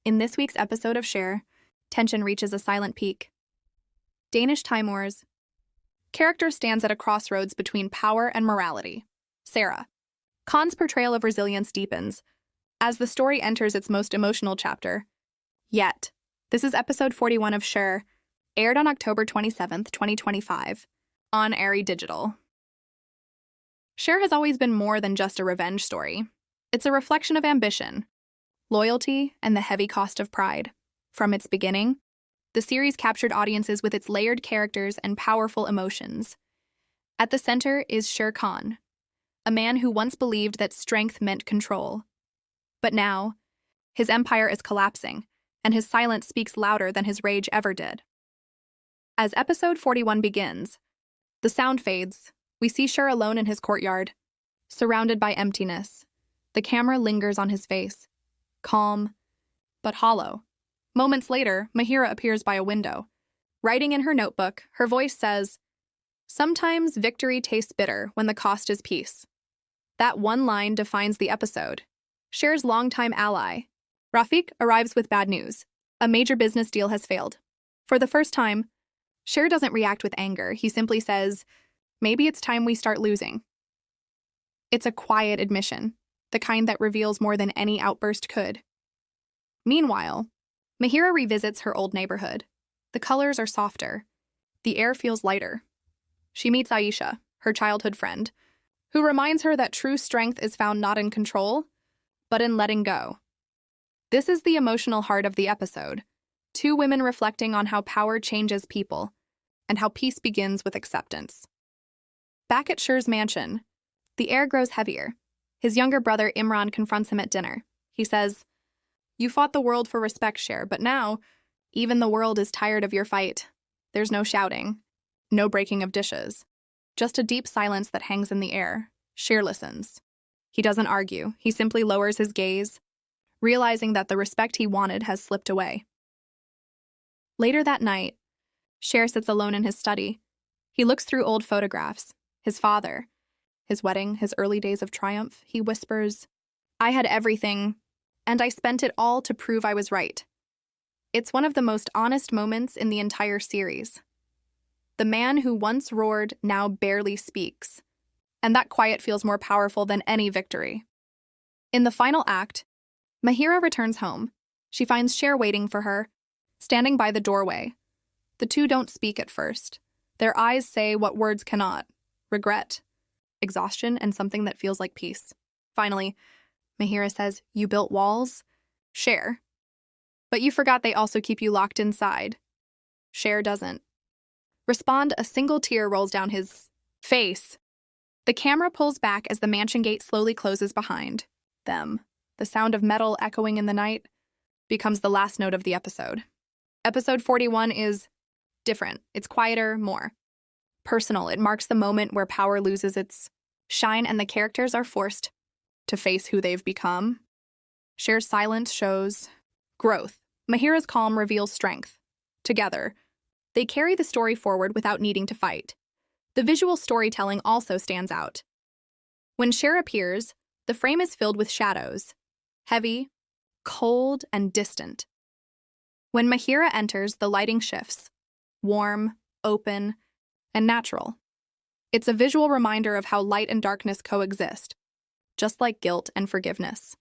In this week's episode of Sher, tension reaches a silent peak. Danish Taimoor's character stands at a crossroads between power and morality. Sarah. Khan's portrayal of resilience deepens as the story enters its most emotional chapter. Yet, this is episode 41 of Sher, aired on October 27th, 2025, on ARY Digital. Sher has always been more than just a revenge story. It's a reflection of ambition, loyalty, and the heavy cost of pride. From its beginning, the series captured audiences with its layered characters and powerful emotions. At the center is Sher Khan, a man who once believed that strength meant control. But now, his empire is collapsing, and his silence speaks louder than his rage ever did. As episode 41 begins, the sound fades. We see Sher alone in his courtyard, surrounded by emptiness. The camera lingers on his face, calm, but hollow. Moments later, Mahira appears by a window. Writing in her notebook, her voice says, "Sometimes victory tastes bitter when the cost is peace." That one line defines the episode. Sher's longtime ally, Rafiq, arrives with bad news. A major business deal has failed. For the first time, Sher doesn't react with anger. He simply says, "Maybe it's time we start losing." It's a quiet admission, the kind that reveals more than any outburst could. Meanwhile, Mahira revisits her old neighborhood. The colors are softer. The air feels lighter. She meets Aisha, her childhood friend, who reminds her that true strength is found not in control, but in letting go. This is the emotional heart of the episode. Two women reflecting on how power changes people, and how peace begins with acceptance. Back at Sher's mansion, the air grows heavier. His younger brother Imran confronts him at dinner. He says, "You fought the world for respect, Sher, but now, even the world is tired of your fight. There's no shouting, no breaking of dishes, just a deep silence that hangs in the air." Sher listens. He doesn't argue. He simply lowers his gaze, realizing that the respect he wanted has slipped away. Later that night, Sher sits alone in his study. He looks through old photographs. His father, his wedding, his early days of triumph. He whispers, "I had everything, and I spent it all to prove I was right." It's one of the most honest moments in the entire series. The man who once roared now barely speaks, and that quiet feels more powerful than any victory. In the final act, Mahira returns home. She finds Sher waiting for her, standing by the doorway. The two don't speak at first. Their eyes say what words cannot: regret, exhaustion, and something that feels like peace. Finally, Mahira says, "You built walls, Sher, but you forgot they also keep you locked inside." Sher doesn't respond. A single tear rolls down his face. The camera pulls back as the mansion gate slowly closes behind them. The sound of metal echoing in the night becomes the last note of the episode. Episode 41 is different. It's quieter, more personal. It marks the moment where power loses its shine and the characters are forced to face who they've become. Sher's silence shows growth. Mahira's calm reveals strength. Together, they carry the story forward without needing to fight. The visual storytelling also stands out. When Sher appears, the frame is filled with shadows, heavy, cold, and distant. When Mahira enters, the lighting shifts, warm, open, and natural. It's a visual reminder of how light and darkness coexist, just like guilt and forgiveness.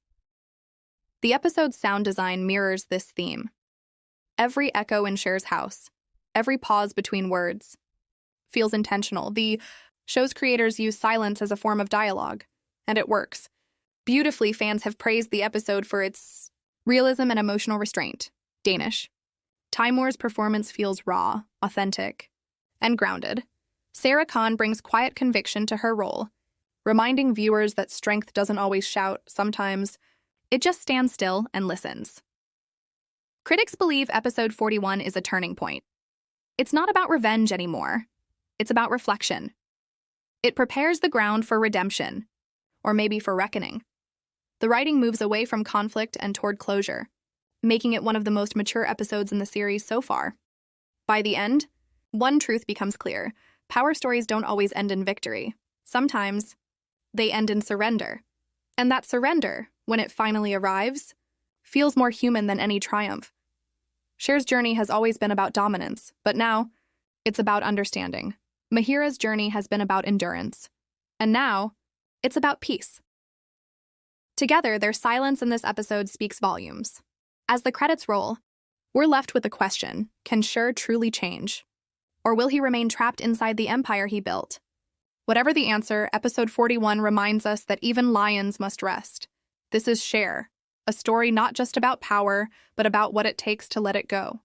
The episode's sound design mirrors this theme. Every echo in Sher's house, every pause between words, feels intentional. The show's creators use silence as a form of dialogue, and it works. Beautifully, fans have praised the episode for its realism and emotional restraint. Danish Taimoor's performance feels raw, authentic, and grounded. Sarah Khan brings quiet conviction to her role, reminding viewers that strength doesn't always shout. Sometimes it just stands still and listens. Critics believe episode 41 is a turning point. It's not about revenge anymore. It's about reflection. It prepares the ground for redemption, or maybe for reckoning. The writing moves away from conflict and toward closure, making it one of the most mature episodes in the series so far. By the end, one truth becomes clear. Power stories don't always end in victory. Sometimes they end in surrender. And that surrender, when it finally arrives, feels more human than any triumph. Sher's journey has always been about dominance, but now it's about understanding. Mahira's journey has been about endurance, and now it's about peace. Together, their silence in this episode speaks volumes. As the credits roll, we're left with the question, can Sher truly change? Or will he remain trapped inside the empire he built? Whatever the answer, episode 41 reminds us that even lions must rest. This is Sher, a story not just about power, but about what it takes to let it go.